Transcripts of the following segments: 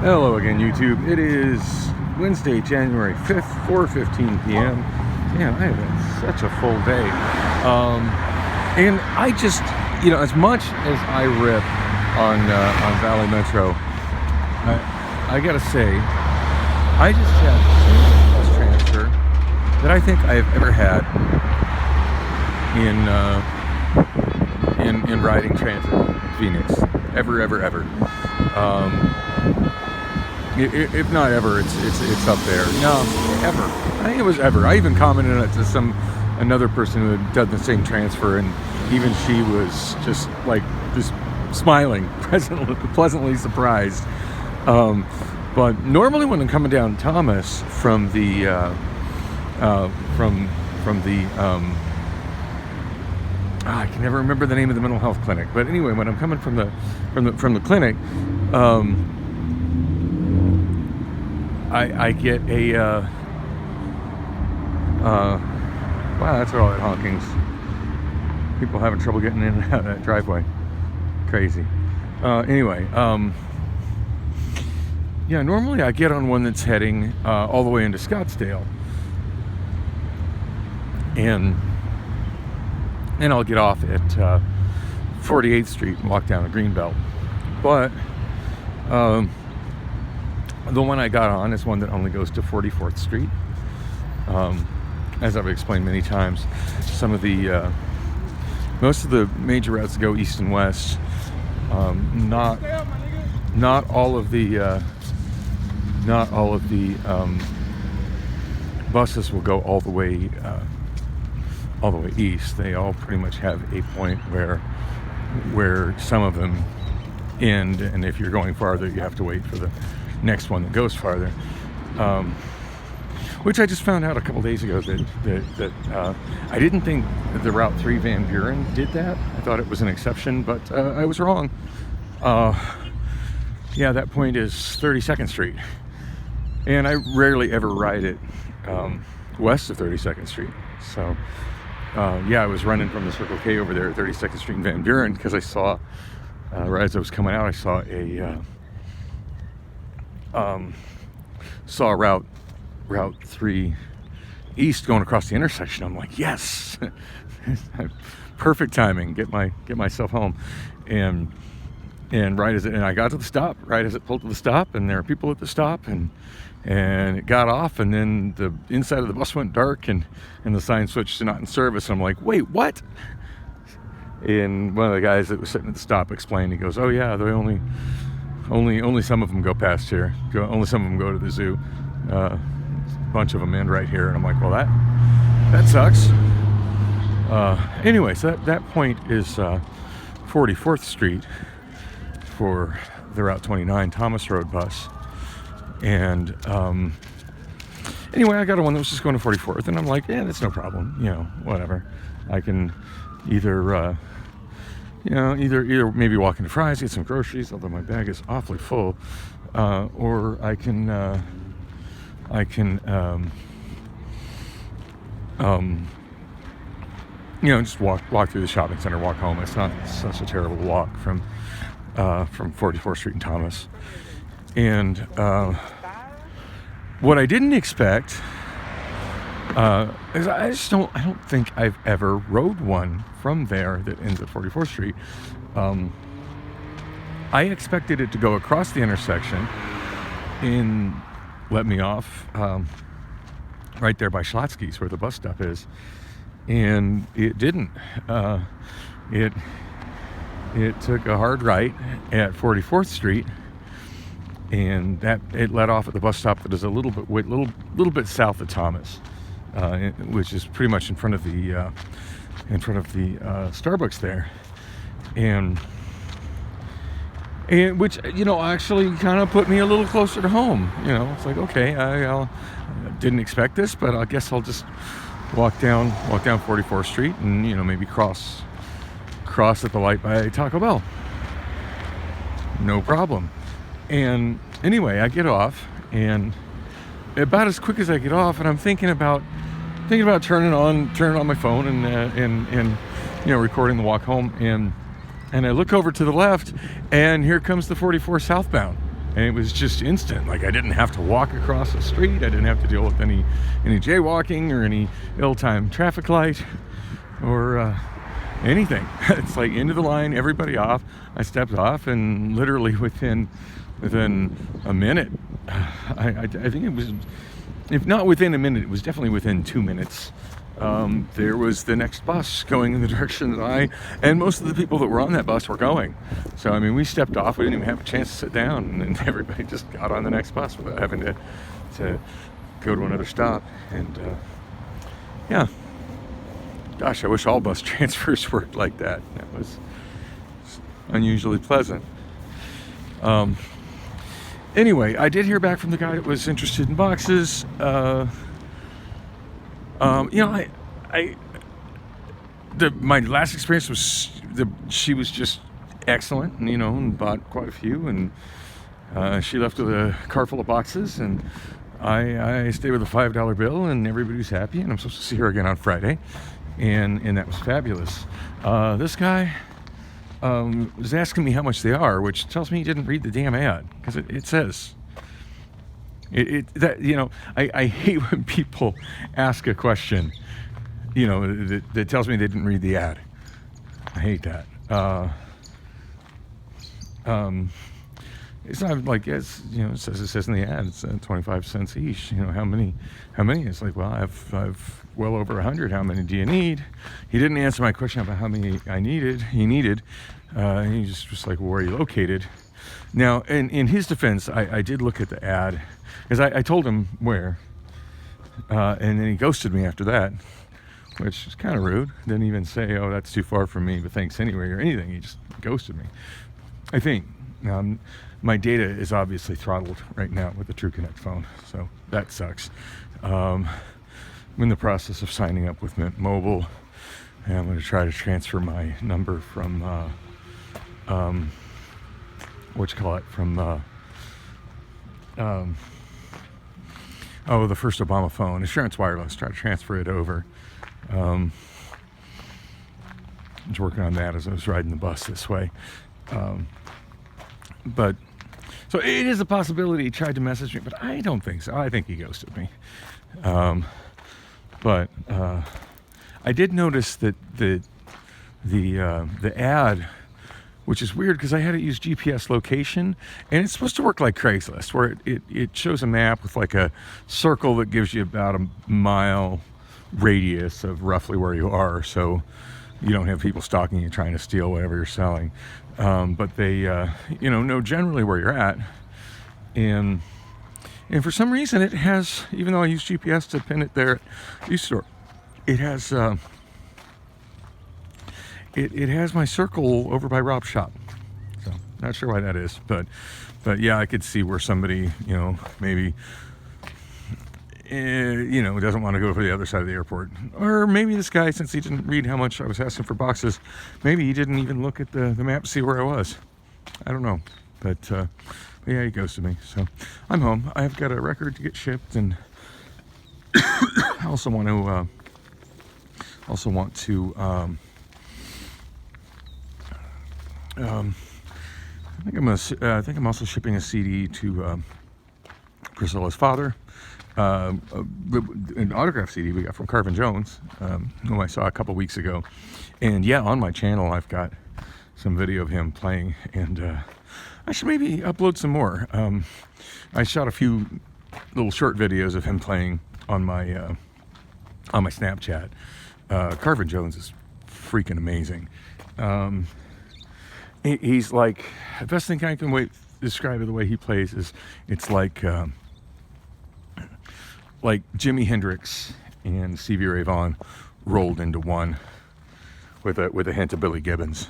Hello again, YouTube. It is Wednesday, January 5th, 4:15 p.m. Man, I have had such a full day. And I just, as much as I rip on Valley Metro, I gotta say, I just had the bus transfer that I think I have ever had in riding transit in Phoenix. Ever. If not ever, it's up there. No, ever. I think it was ever. I even commented on it to another person who had done the same transfer, and even she was just smiling, pleasantly surprised. But normally when I'm coming down Thomas from the I can never remember the name of the mental health clinic. But anyway, when I'm coming from the clinic, I get a wow, that's all that honking's. People having trouble getting in and out of that driveway. Crazy. Anyway, yeah, normally I get on one that's heading all the way into Scottsdale, and I'll get off at 48th Street and walk down the Greenbelt. But the one I got on is one that only goes to 44th Street. As I've explained many times, most of the major routes go east and west. Not all of the buses will go all the way east. They all pretty much have a point where some of them end, and if you're going farther, you have to wait for the next one that goes farther. Which I just found out a couple days ago that I didn't think that the Route 3 Van Buren did that. I thought it was an exception, but I was wrong. Yeah, that point is 32nd Street, and I rarely ever ride it west of 32nd Street. So yeah, I was running from the Circle K over there at 32nd Street in Van Buren because I saw, right as I was coming out, I saw Route 3 East going across the intersection. I'm like, yes, perfect timing. Get myself home, and I got to the stop, right as it pulled to the stop, and there are people at the stop, and it got off, and then the inside of the bus went dark, and the sign switched to not in service. And I'm like, wait, what? And one of the guys that was sitting at the stop explained. He goes, oh yeah, they only some of them go past here. Only some of them go to the zoo. A bunch of them end right here. And I'm like, well, that sucks. Anyway, so that point is 44th Street for the Route 29 Thomas Road bus. And anyway, I got one that was just going to 44th, and I'm like, yeah, that's no problem. Whatever. I can either maybe walk into Fry's, get some groceries, although my bag is awfully full, or I can just walk through the shopping center, walk home. It's not such a terrible walk from 44th Street and Thomas. And what I didn't expect is I don't think I've ever rode one from there that ends at 44th Street. I expected it to go across the intersection and let me off right there by Schlotsky's, where the bus stop is, and it didn't. It took a hard right at 44th Street, and that it let off at the bus stop that is a little bit south of Thomas, which is pretty much in front of the Starbucks there, and which actually kind of put me a little closer to home. It's like, okay, I didn't expect this, but I guess I'll just walk down 44th Street and maybe cross at the light by Taco Bell. No problem. And anyway, I get off, and about as quick as I get off, and I'm thinking about turning on my phone and recording the walk home, and I look over to the left, and here comes the 44 southbound. And it was just instant. Like, I didn't have to walk across the street. I didn't have to deal with any jaywalking or any ill-timed traffic light or anything. It's like into the line, everybody off. I stepped off, and literally within a minute, I think it was, if not within a minute, it was definitely within 2 minutes. There was the next bus going in the direction that I and most of the people that were on that bus were going. So, I mean, we stepped off. We didn't even have a chance to sit down, and then everybody just got on the next bus without having to go to another stop. And yeah, gosh, I wish all bus transfers worked like that. That was unusually pleasant. Anyway, I did hear back from the guy that was interested in boxes. My last experience was she was just excellent, and bought quite a few, and she left with a car full of boxes, and I stayed with a $5 bill, and everybody was happy, and I'm supposed to see her again on Friday, and that was fabulous. This guy was asking me how much they are, which tells me he didn't read the damn ad, because it says. I hate when people ask a question, that tells me they didn't read the ad. I hate that. It's not like it says in the ad, it's 25 cents each. How many? It's like, well, I've well over 100. How many do you need? He didn't answer my question about how many I needed. He just was like, well, where are you located? Now, in his defense, I did look at the ad, because I told him where, and then he ghosted me after that, which is kind of rude. Didn't even say, oh, that's too far from me, but thanks anyway, or anything. He just ghosted me. I think my data is obviously throttled right now with the TrueConnect phone, so that sucks. I'm in the process of signing up with Mint Mobile, and I'm going to try to transfer my number from the first Obama phone, Assurance Wireless, try to transfer it over. I was working on that as I was riding the bus this way. But so it is a possibility he tried to message me, but I don't think so. I think he ghosted me. But I did notice that the ad, which is weird because I had it use GPS location, and it's supposed to work like Craigslist, where it shows a map with like a circle that gives you about a mile radius of roughly where you are, so you don't have people stalking you trying to steal whatever you're selling. But they, know generally where you're at, and for some reason it has, even though I use GPS to pin it there at e-store, it has it has my circle over by Rob's shop. So not sure why that is, but yeah, I could see where somebody, maybe doesn't want to go for the other side of the airport. Or maybe this guy, since he didn't read how much I was asking for boxes, maybe he didn't even look at the map to see where I was. I don't know. But yeah, he ghosted me. So I'm home. I've got a record to get shipped, and I also want to I think I'm also shipping a CD to Priscilla's father. An autograph CD we got from Carvin Jones, whom I saw a couple weeks ago. And yeah, on my channel I've got some video of him playing, and I should maybe upload some more. I shot a few little short videos of him playing on my Snapchat. Carvin Jones is freaking amazing. He's like, the best thing I can describe it, the way he plays is, it's like Jimi Hendrix and Stevie Ray Vaughan rolled into one, with a hint of Billy Gibbons.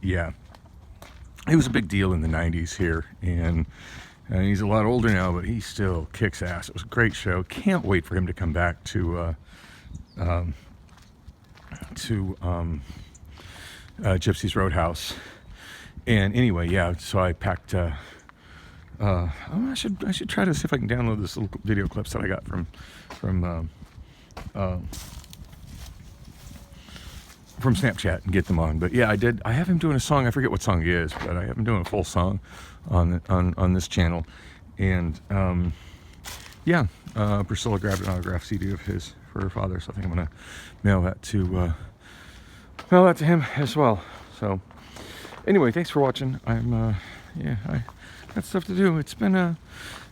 Yeah, he was a big deal in the 90s here, and he's a lot older now, but he still kicks ass. It was a great show. Can't wait for him to come back to Gypsy's Roadhouse. And anyway, yeah, so I packed I should try to see if I can download this little video clips that I got from from Snapchat and get them on. But yeah, I have him doing a song. I forget what song it is, but I have him doing a full song on this channel. And yeah, Priscilla grabbed an autograph CD of his for her father, so I think I'm gonna mail that to him as well. So anyway, thanks for watching. Yeah, I got stuff to do. It's been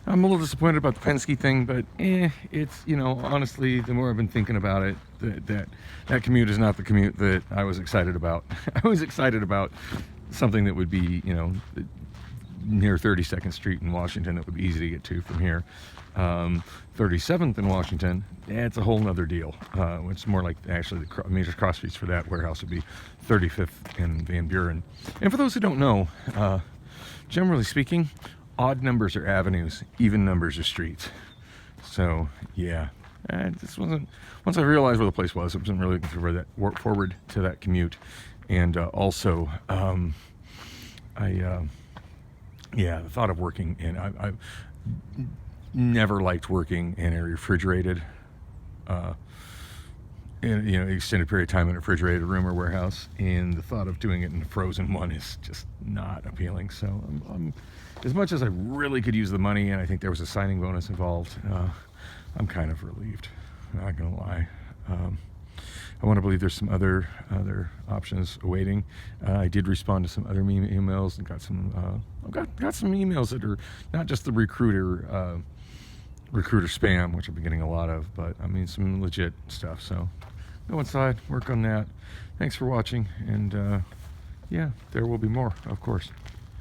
I'm a little disappointed about the Penske thing, but it's, you know, honestly, the more I've been thinking about it, that commute is not the commute that I was excited about. I was excited about something that would be, you know, near 32nd Street in Washington that would be easy to get to from here. 37th in Washington, it's a whole nother deal. It's more like actually the major cross streets for that warehouse would be 35th and Van Buren. And for those who don't know, generally speaking, odd numbers are avenues, even numbers are streets. So yeah, this wasn't. Once I realized where the place was, I wasn't really looking forward to that commute, and also, yeah, the thought of working in. I've never liked working in a refrigerated, in, you know, extended period of time in a refrigerated room or warehouse, and the thought of doing it in a frozen one is just not appealing. So I'm as much as I really could use the money, and I think there was a signing bonus involved, I'm kind of relieved. I'm not gonna lie. I want to believe there's some other options awaiting. I did respond to some other emails and got some got some emails that are not just the recruiter spam, which I've been getting a lot of, but I mean some legit stuff. So go inside, work on that. Thanks for watching, and yeah, there will be more, of course.